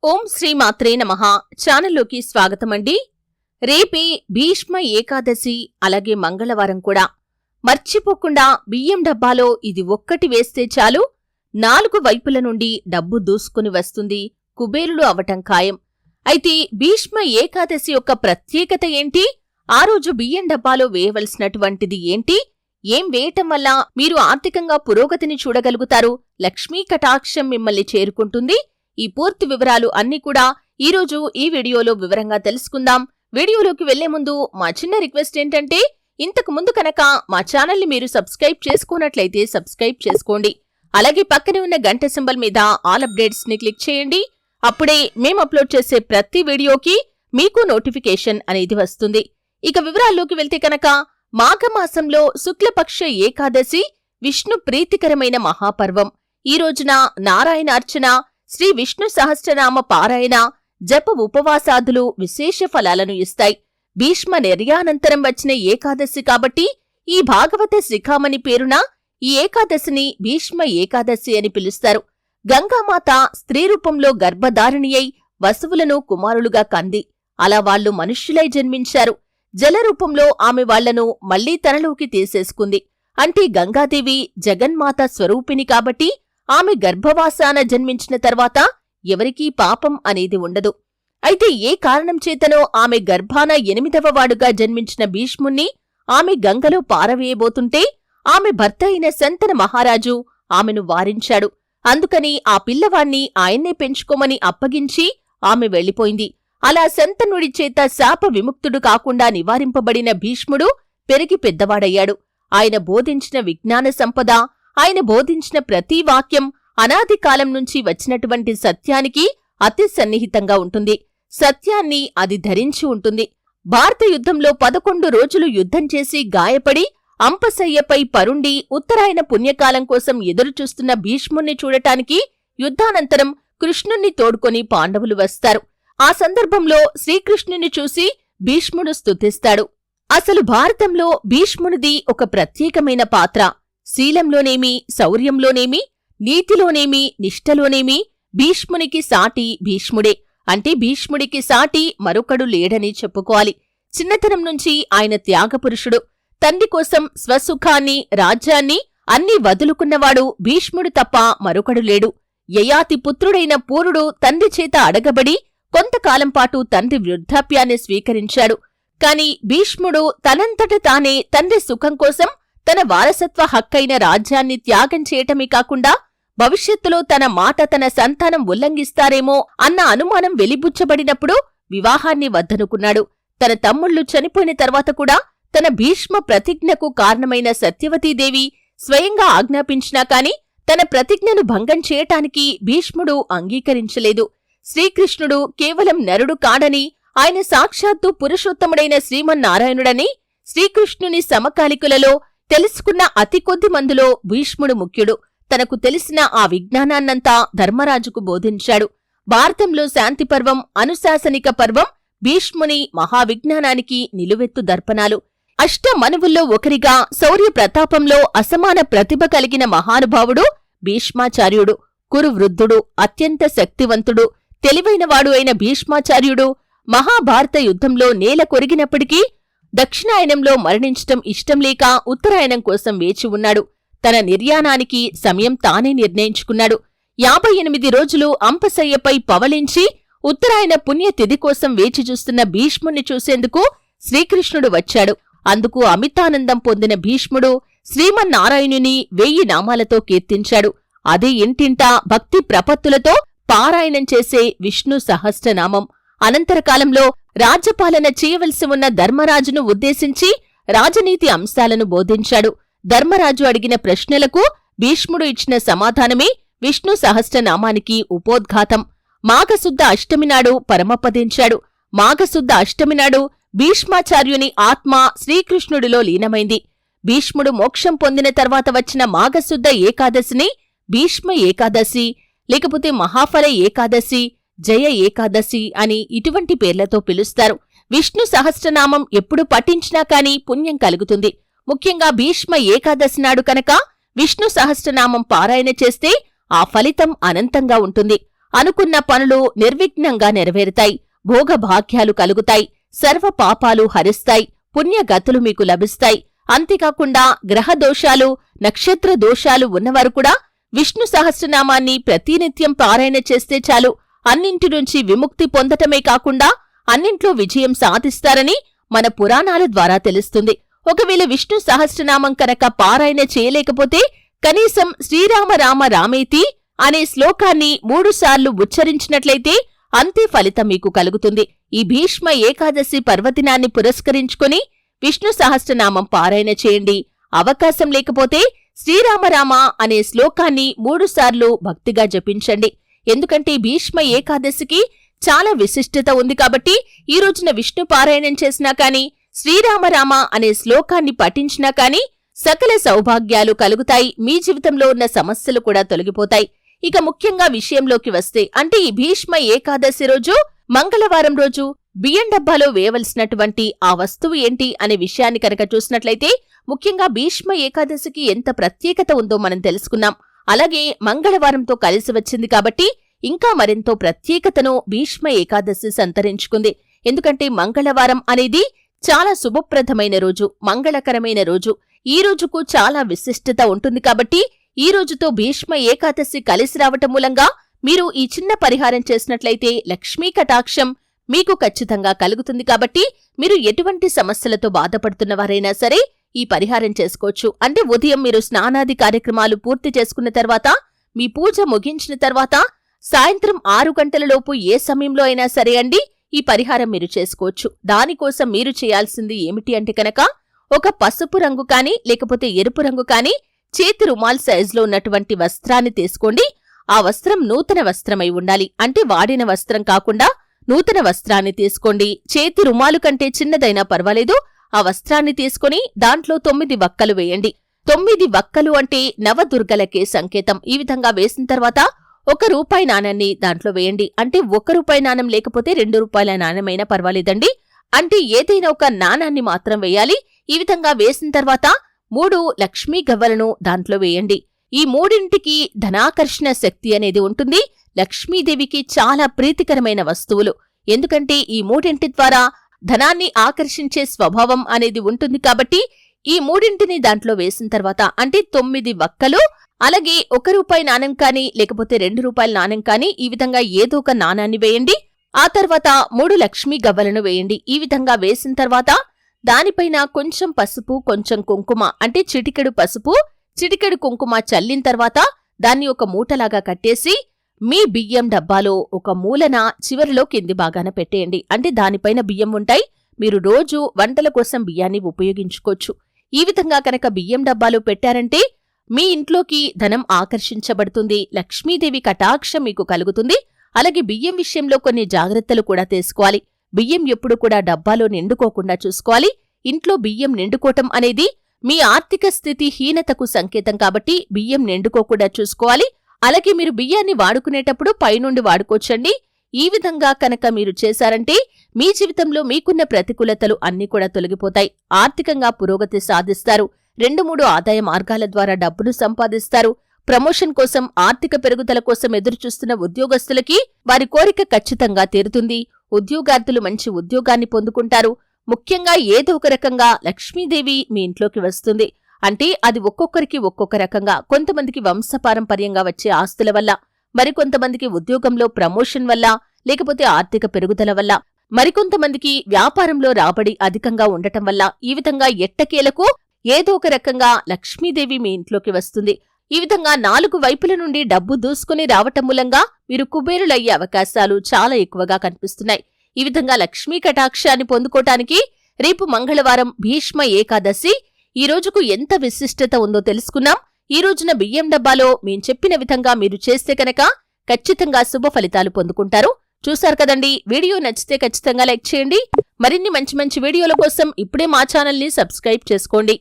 ఓం శ్రీ మాత్రే నమః. ఛానల్లోకి స్వాగతమండి. రేపే భీష్మ ఏకాదశి, అలాగే మంగళవారం కూడా. మర్చిపోకుండా బియ్యం డబ్బాలో ఇది ఒక్కటి వేస్తే చాలు, 4 వైపుల నుండి డబ్బు దూసుకుని వస్తుంది, కుబేరులు అవటం ఖాయం. అయితే భీష్మ ఏకాదశి యొక్క ప్రత్యేకత ఏంటి? ఆ రోజు బియ్యం డబ్బాలో వేయవలసినటువంటిది ఏంటి? ఏం వేయటం వల్ల మీరు ఆర్థికంగా పురోగతిని చూడగలుగుతారు, లక్ష్మీ కటాక్షం మిమ్మల్ని చేరుకుంటుంది? ఈ పూర్తి వివరాలు అన్నీ కూడా ఈరోజు ఈ వీడియోలో వివరంగా తెలుసుకుందాం. వీడియోలోకి వెళ్లే ముందు మా చిన్న రిక్వెస్ట్ ఏంటంటే, ఇంతకు ముందు కనుక మా ఛానల్ని మీరు సబ్స్క్రైబ్ చేసుకున్నట్లయితే సబ్స్క్రైబ్ చేసుకోండి. అలాగే పక్కనే ఉన్న గంట సింబల్ మీద ఆల్ అప్డేట్స్ ని క్లిక్ చేయండి. అప్పుడే మేము అప్లోడ్ చేసే ప్రతి వీడియోకి మీకు నోటిఫికేషన్ అనేది వస్తుంది. ఇక వివరాల్లోకి వెళ్తే కనుక, మాఘమాసంలో శుక్లపక్ష ఏకాదశి విష్ణు ప్రీతికరమైన మహాపర్వం. ఈ రోజున నారాయణ అర్చన, శ్రీ విష్ణు సహస్రనామ పారాయణ, జప ఉపవాసాదులు విశేష ఫలాలను ఇస్తాయి. భీష్మ నిర్యానంతరం వచ్చిన ఏకాదశి కాబట్టి ఈ భాగవత శిఖామణి పేరున ఈ ఏకాదశిని భీష్మ ఏకాదశి అని పిలుస్తారు. గంగామాత స్త్రీ రూపంలో గర్భధారిణి అయి వసువులను కుమారులుగా కంది. అలా వాళ్లు మనుష్యులై జన్మించారు. జలరూపంలో ఆమె వాళ్లను మళ్లీ తనలోకి తీసేసుకుంది. అంటే గంగాదేవి జగన్మాత స్వరూపిణి కాబట్టి ఆమె గర్భవాసాన జన్మించిన తర్వాత ఎవరికీ పాపం అనేది ఉండదు. అయితే ఏ కారణం చేతనో ఆమె గర్భాన 8వ వాడుగా జన్మించిన భీష్ముణ్ణి ఆమె గంగలో పారవేయబోతుంటే ఆమె భర్త అయిన శంతన మహారాజు ఆమెను వారించాడు. అందుకని ఆ పిల్లవాణ్ణి ఆయన్నే పెంచుకోమని అప్పగించి ఆమె వెళ్లిపోయింది. అలా శంతనుడి చేత శాప విముక్తుడు కాకుండా నివారింపబడిన భీష్ముడు పెరిగి పెద్దవాడయ్యాడు. ఆయన బోధించిన విజ్ఞాన సంపద, ఆయన బోధించిన ప్రతి వాక్యం అనాది కాలం నుంచి వచ్చినటువంటి సత్యానికి అతి సన్నిహితంగా ఉంటుంది. సత్యాన్ని అది ధరించి ఉంటుంది. భారత యుద్ధంలో 11 రోజులు యుద్ధం చేసి గాయపడి అంపశయ్యపై పరుండి ఉత్తరాయణ పుణ్యకాలం కోసం ఎదురుచూస్తున్న భీష్ముణ్ణి చూడటానికి యుద్ధానంతరం కృష్ణుణ్ణి తోడుకొని పాండవులు వస్తారు. ఆ సందర్భంలో శ్రీకృష్ణుని చూసి భీష్ముడు స్తుతిస్తాడు. అసలు భారతంలో భీష్మునిది ఒక ప్రత్యేకమైన పాత్ర. శీలంలోనేమి, శౌర్యంలోనేమి, నీతిలోనేమి, నిష్ఠలోనేమి భీష్మునికి సాటి భీష్ముడే. అంటే భీష్ముడికి సాటి మరొకడు లేడని చెప్పుకోవాలి. చిన్నతనం నుంచి ఆయన త్యాగపురుషుడు. తండ్రి కోసం స్వసుఖాన్ని, రాజ్యాన్ని అన్నీ వదులుకున్నవాడు భీష్ముడు తప్ప మరొకడు లేడు. యయాతి పుత్రుడైన పూరుడు తండ్రి చేత అడగబడి కొంతకాలంపాటు తండ్రి వృద్ధాప్యాన్ని స్వీకరించాడు. కాని భీష్ముడు తనంతట తానే తండ్రి సుఖం కోసం తన వారసత్వ హక్కైన రాజ్యాన్ని త్యాగం చేయటమే కాకుండా భవిష్యత్తులో తన మాట తన సంతానం ఉల్లంఘిస్తారేమో అన్న అనుమానం వెలిబుచ్చబడినప్పుడు వివాహాన్ని వద్దనుకున్నాడు. తన తమ్ముళ్లు చనిపోయిన తర్వాత కూడా తన భీష్మ ప్రతిజ్ఞకు కారణమైన సత్యవతీదేవి స్వయంగా ఆజ్ఞాపించినా కాని తన ప్రతిజ్ఞను భంగం చేయటానికి భీష్ముడు అంగీకరించలేదు. శ్రీకృష్ణుడు కేవలం నరుడు కాడని, ఆయన సాక్షాత్తు పురుషోత్తముడైన శ్రీమన్నారాయణుడని శ్రీకృష్ణుని సమకాలికులలో తెలుసుకున్న అతి కొద్ది మందిలో భీష్ముడు ముఖ్యుడు. తనకు తెలిసిన ఆ విజ్ఞానాన్నంతా ధర్మరాజుకు బోధించాడు. భారతంలో శాంతి పర్వం, అనుశాసనిక పర్వం భీష్ముని మహావిజ్ఞానానికి నిలువెత్తు దర్పణాలు. అష్టమనువుల్లో ఒకరిగా శౌర్య ప్రతాపంలో అసమాన ప్రతిభ కలిగిన మహానుభావుడు భీష్మాచార్యుడు. కురువృద్ధుడు, అత్యంత శక్తివంతుడు, తెలివైనవాడు అయిన భీష్మాచార్యుడు మహాభారత యుద్ధంలో నేల కొరిగినప్పటికీ దక్షిణాయనంలో మరణించటం ఇష్టం లేక ఉత్తరాయణం కోసం వేచి ఉన్నాడు. తన నిర్యాణానికి సమయం తానే నిర్ణయించుకున్నాడు. 58 రోజులు అంపశయ్యపై పవళించి ఉత్తరాయణ పుణ్యతిథి కోసం వేచి చూస్తున్న భీష్ముణ్ణి చూసేందుకు శ్రీకృష్ణుడు వచ్చాడు. అందుకు అమితానందం పొందిన భీష్ముడు శ్రీమన్నారాయణుని 1000 నామాలతో కీర్తించాడు. అదే ఇంటింటా భక్తి ప్రపత్తులతో పారాయణం చేసే విష్ణు సహస్రనామం. అనంతరకాలంలో రాజ్యపాలన చేయవలసి ఉన్న ధర్మరాజును ఉద్దేశించి రాజనీతి అంశాలను బోధించాడు. ధర్మరాజు అడిగిన ప్రశ్నలకు భీష్ముడు ఇచ్చిన సమాధానమే విష్ణు సహస్రనామానికి ఉపోద్ఘాతం. మాఘశుద్ధ అష్టమి నాడు పరమపదించాడు. మాఘశుద్ధ అష్టమి నాడు భీష్మాచార్యుని ఆత్మ శ్రీకృష్ణుడిలో లీనమైంది. భీష్ముడు మోక్షం పొందిన తర్వాత వచ్చిన మాఘశుద్ధ ఏకాదశిని భీష్మ ఏకాదశి, లేకపోతే మహాఫల ఏకాదశి, జయ ఏకాదశి అని ఇటువంటి పేర్లతో పిలుస్తారు. విష్ణు సహస్రనామం ఎప్పుడు పఠించినా కాని పుణ్యం కలుగుతుంది. ముఖ్యంగా భీష్మ ఏకాదశి నాడు కనుక విష్ణు సహస్రనామం పారాయణ చేస్తే ఆ ఫలితం అనంతంగా ఉంటుంది. అనుకున్న పనులు నిర్విఘ్నంగా నెరవేరుతాయి. భోగభాగ్యాలు కలుగుతాయి. సర్వ పాపాలు హరిస్తాయి. పుణ్యగతులు మీకు లభిస్తాయి. అంతేకాకుండా గ్రహ దోషాలు, నక్షత్ర దోషాలు ఉన్నవారు కూడా విష్ణు సహస్రనామాన్ని ప్రతినిత్యం పారాయణ చేస్తే చాలు అన్నింటి నుంచి విముక్తి పొందటమే కాకుండా అన్నింట్లో విజయం సాధిస్తారని మన పురాణాల ద్వారా తెలుస్తుంది. ఒకవేళ విష్ణు సహస్రనామం కనుక పారాయణ చేయలేకపోతే కనీసం శ్రీరామ రామ రామేతి అనే శ్లోకాన్ని 3 సార్లు ఉచ్చరించినట్లయితే అంతే ఫలితం మీకు కలుగుతుంది. ఈ భీష్మ ఏకాదశి పర్వదినాన్ని పురస్కరించుకుని విష్ణు సహస్రనామం పారాయణ చేయండి. అవకాశం లేకపోతే శ్రీరామరామ అనే శ్లోకాన్ని 3 సార్లు భక్తిగా జపించండి. ఎందుకంటే భీష్మ ఏకాదశికి చాలా విశిష్టత ఉంది కాబట్టి ఈ రోజున విష్ణు పారాయణం చేసినా కాని, శ్రీరామరామ అనే శ్లోకాన్ని పఠించినా కాని సకల సౌభాగ్యాలు కలుగుతాయి. మీ జీవితంలో ఉన్న సమస్యలు కూడా తొలగిపోతాయి. ఇక ముఖ్యంగా విషయంలోకి వస్తే, అంటే ఈ భీష్మ ఏకాదశి రోజు మంగళవారం రోజు బియ్యం డబ్బాలో వేయవలసినటువంటి ఆ వస్తువు ఏంటి అనే విషయాన్ని కనుక చూసినట్లయితే, ముఖ్యంగా భీష్మ ఏకాదశికి ఎంత ప్రత్యేకత ఉందో మనం తెలుసుకున్నాం. అలాగే మంగళవారంతో కలిసి వచ్చింది కాబట్టి ఇంకా మరెంతో ప్రత్యేకతను భీష్మ ఏకాదశి సంతరించుకుంది. ఎందుకంటే మంగళవారం అనేది చాలా శుభప్రదమైన రోజు, మంగళకరమైన రోజు. ఈ రోజుకు చాలా విశిష్టత ఉంటుంది కాబట్టి ఈ రోజుతో భీష్మ ఏకాదశి కలిసి రావటం మూలంగా మీరు ఈ చిన్న పరిహారం చేసినట్లయితే లక్ష్మీ కటాక్షం మీకు ఖచ్చితంగా కలుగుతుంది. కాబట్టి మీరు ఎటువంటి సమస్యలతో బాధపడుతున్నవారైనా సరే ఈ పరిహారం చేసుకోవచ్చు. అంటే ఉదయం మీరు స్నానాది కార్యక్రమాలు పూర్తి చేసుకున్న తర్వాత, మీ పూజ ముగించిన తర్వాత సాయంత్రం 6 గంటలలోపు ఏ సమయంలో అయినా సరే అండి ఈ పరిహారం మీరు చేసుకోవచ్చు. దానికోసం మీరు చేయాల్సింది ఏమిటి అంటే కనుక, ఒక పసుపు రంగు కాని లేకపోతే ఎరుపు రంగు కాని చేతి రుమాల్ సైజులో ఉన్నటువంటి వస్త్రాన్ని తీసుకోండి. ఆ వస్త్రం నూతన వస్త్రమై ఉండాలి. అంటే వాడిన వస్త్రం కాకుండా నూతన వస్త్రాన్ని తీసుకోండి. చేతి రుమాలు కంటే చిన్నదైనా పర్వాలేదు. ఆ వస్త్రాన్ని తీసుకుని దాంట్లో 9 వక్కలు వేయండి. 9 వక్కలు అంటే నవదుర్గలకే సంకేతం. ఈ విధంగా వేసిన తర్వాత ₹1 నాణాన్ని దాంట్లో వేయండి. అంటే ₹1 నాణం లేకపోతే ₹2 నాణమైనా పర్వాలేదండి. అంటే ఏదైనా ఒక నాణాన్ని మాత్రం వేయాలి. ఈ విధంగా వేసిన తర్వాత 3 లక్ష్మీ గవ్వలను దాంట్లో వేయండి. ఈ మూడింటికి ధనాకర్షణ శక్తి అనేది ఉంటుంది. లక్ష్మీదేవికి చాలా ప్రీతికరమైన వస్తువులు. ఎందుకంటే ఈ మూడింటి ద్వారా ధనాన్ని ఆకర్షించే స్వభావం అనేది ఉంటుంది. కాబట్టి ఈ మూడింటిని దాంట్లో వేసిన తర్వాత, అంటే 9 వక్కలు, అలాగే ₹1 నాణం కానీ లేకపోతే ₹2 నాణం కానీ ఈ విధంగా ఏదో ఒక నాణాన్ని వేయండి. ఆ తర్వాత 3 లక్ష్మీ గవ్వలను వేయండి. ఈ విధంగా వేసిన తర్వాత దానిపైన కొంచెం పసుపు, కొంచెం కుంకుమ, అంటే చిటికెడు పసుపు, చిటికెడు కుంకుమ చల్లిన తర్వాత దాన్ని ఒక మూటలాగా కట్టేసి మీ బియ్యం డబ్బాలో ఒక మూలన చివరిలో కింది భాగాన పెట్టేయండి. అంటే దానిపైన బియ్యం ఉంటాయి. మీరు రోజు వంటల కోసం బియ్యాన్ని ఉపయోగించుకోవచ్చు. ఈ విధంగా కనుక బియ్యం డబ్బాలో పెట్టారంటే మీ ఇంట్లోకి ధనం ఆకర్షించబడుతుంది. లక్ష్మీదేవి కటాక్షం మీకు కలుగుతుంది. అలాగే బియ్యం విషయంలో కొన్ని జాగ్రత్తలు కూడా తీసుకోవాలి. బియ్యం ఎప్పుడు కూడా డబ్బాలో నిండుకోకుండా చూసుకోవాలి. ఇంట్లో బియ్యం నిండుకోవటం అనేది మీ ఆర్థిక స్థితి హీనతకు సంకేతం కాబట్టి బియ్యం నిండుకోకుండా చూసుకోవాలి. అలాగే మీరు బియ్యాన్ని వాడుకునేటప్పుడు పైనుండి వాడుకోవచ్చండి. ఈ విధంగా కనుక మీరు చేశారంటే మీ జీవితంలో మీకున్న ప్రతికూలతలు అన్నీ కూడా తొలగిపోతాయి. ఆర్థికంగా పురోగతి సాధిస్తారు. 2-3 ఆదాయ మార్గాల ద్వారా డబ్బును సంపాదిస్తారు. ప్రమోషన్ కోసం, ఆర్థిక పెరుగుదల కోసం ఎదురుచూస్తున్న ఉద్యోగస్తులకి వారి కోరిక ఖచ్చితంగా తీరుతుంది. ఉద్యోగార్థులు మంచి ఉద్యోగాన్ని పొందుకుంటారు. ముఖ్యంగా ఏదో ఒక రకంగా లక్ష్మీదేవి మీ ఇంట్లోకి వస్తుంది. అంటే అది ఒక్కొక్కరికి ఒక్కొక్క రకంగా. కొంతమందికి వంశపారంపర్యంగా వచ్చే ఆస్తుల వల్ల, మరికొంతమందికి ఉద్యోగంలో ప్రమోషన్ వల్ల, లేకపోతే ఆర్థిక పెరుగుదల వల్ల, మరికొంతమందికి వ్యాపారంలో రాబడి అధికంగా ఉండటం వల్ల, ఈ విధంగా ఎట్టకేలకు ఏదో ఒక రకంగా లక్ష్మీదేవి మీ ఇంట్లోకి వస్తుంది. ఈ విధంగా 4 వైపుల నుండి డబ్బు దూసుకుని రావటం మూలంగా మీరు కుబేరులయ్యే అవకాశాలు చాలా ఎక్కువగా కనిపిస్తున్నాయి. ఈ విధంగా లక్ష్మీ కటాక్షాన్ని పొందుకోటానికి రేపు మంగళవారం భీష్మ ఏకాదశి. ఈ రోజుకు ఎంత విశిష్టత ఉందో తెలుసుకున్నాం. ఈ రోజున బియ్యం డబ్బాలో మేం చెప్పిన విధంగా మీరు చేస్తే కనుక ఖచ్చితంగా శుభ ఫలితాలు పొందుకుంటారు. చూశారు కదండి. వీడియో నచ్చితే ఖచ్చితంగా లైక్ చేయండి. మరిన్ని మంచి మంచి వీడియోల కోసం ఇప్పుడే మా ఛానల్ని సబ్స్క్రైబ్ చేసుకోండి.